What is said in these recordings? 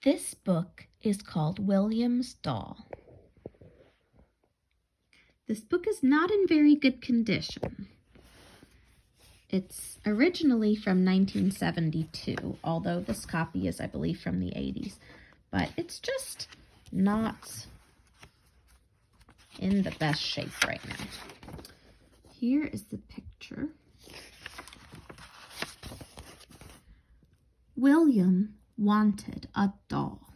This book is called William's Doll. This book is not in very good condition. It's originally from 1972, although this copy is, I believe, from the 80s. But it's just not in the best shape right now. Here is the picture. William wanted a doll.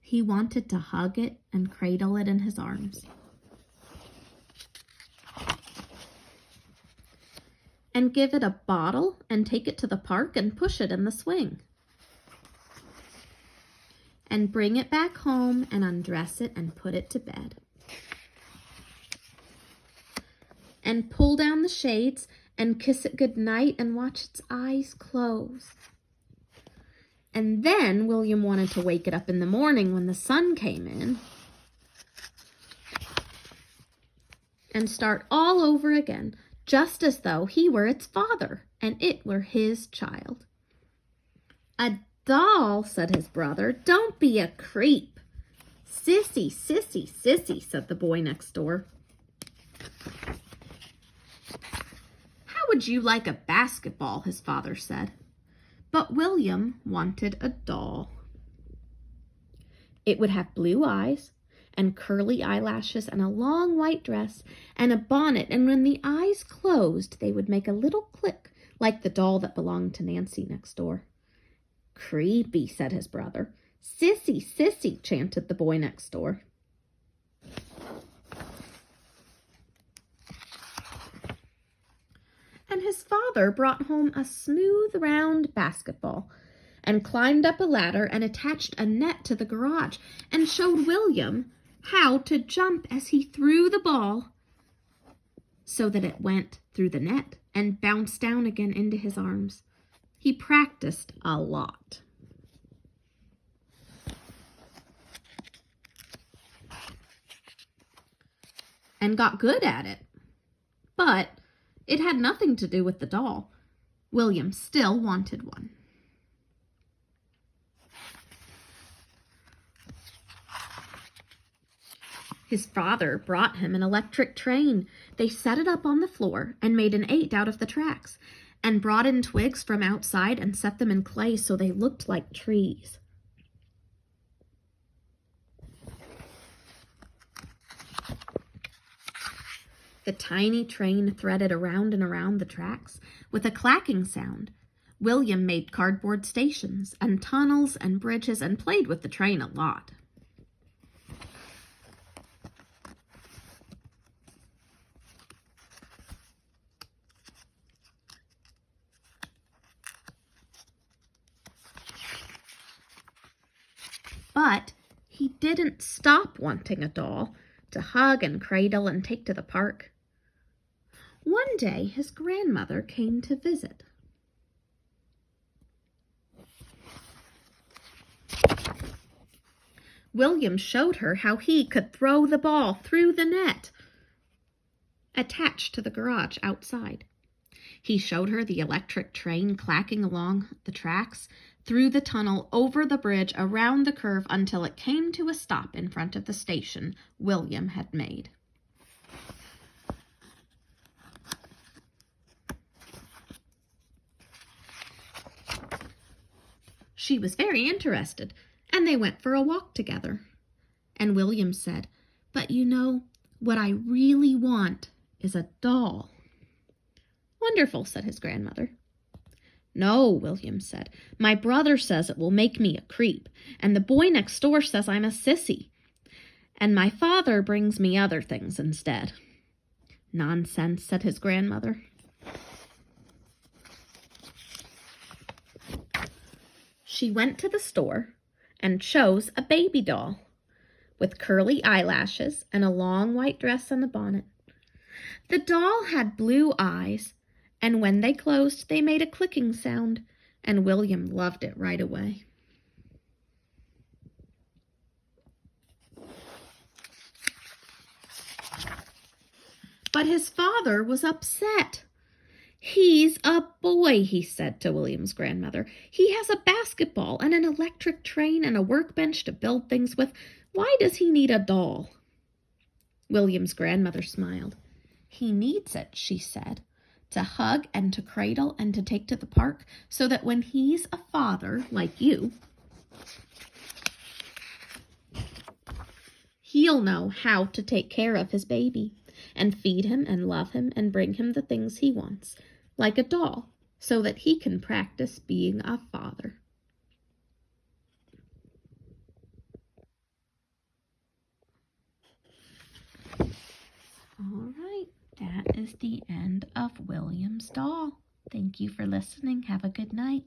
He wanted to hug it and cradle it in his arms. And give it a bottle and take it to the park and push it in the swing. And bring it back home and undress it and put it to bed. And pull down the shades and kiss it goodnight and watch its eyes close. And then William wanted to wake it up in the morning when the sun came in and start all over again, just as though he were its father and it were his child. "A doll," said his brother. "Don't be a creep." "Sissy, sissy, sissy," said the boy next door. "How would you like a basketball?" his father said. But William wanted a doll. It would have blue eyes and curly eyelashes and a long white dress and a bonnet, and when the eyes closed, they would make a little click like the doll that belonged to Nancy next door. "Creepy," said his brother. "Sissy, sissy," chanted the boy next door. And his father brought home a smooth, round basketball and climbed up a ladder and attached a net to the garage and showed William how to jump as he threw the ball so that it went through the net and bounced down again into his arms. He practiced a lot. And got good at it. But it had nothing to do with the doll. William still wanted one. His father brought him an electric train. They set it up on the floor and made an 8 out of the tracks and brought in twigs from outside and set them in clay so they looked like trees. The tiny train threaded around and around the tracks with a clacking sound. William made cardboard stations and tunnels and bridges and played with the train a lot. But he didn't stop wanting a doll to hug and cradle and take to the park. One day his grandmother came to visit. William showed her how he could throw the ball through the net attached to the garage outside. He showed her the electric train clacking along the tracks, through the tunnel, over the bridge, around the curve, until it came to a stop in front of the station William had made. She was very interested, and they went for a walk together. And William said, "But you know, what I really want is a doll." "Wonderful," said his grandmother. "No," William said. "My brother says it will make me a creep, and the boy next door says I'm a sissy, and my father brings me other things instead." "Nonsense," said his grandmother. She went to the store and chose a baby doll with curly eyelashes and a long white dress and a bonnet. The doll had blue eyes, and when they closed, they made a clicking sound, and William loved it right away. But his father was upset. "He's a boy," he said to William's grandmother. "He has a basketball and an electric train and a workbench to build things with. Why does he need a doll?" William's grandmother smiled. "He needs it," she said, "to hug and to cradle and to take to the park, so that when he's a father like you, he'll know how to take care of his baby and feed him and love him and bring him the things he wants, like a doll, so that he can practice being a father." All right, that is the end of William's doll. Thank you for listening. Have a good night.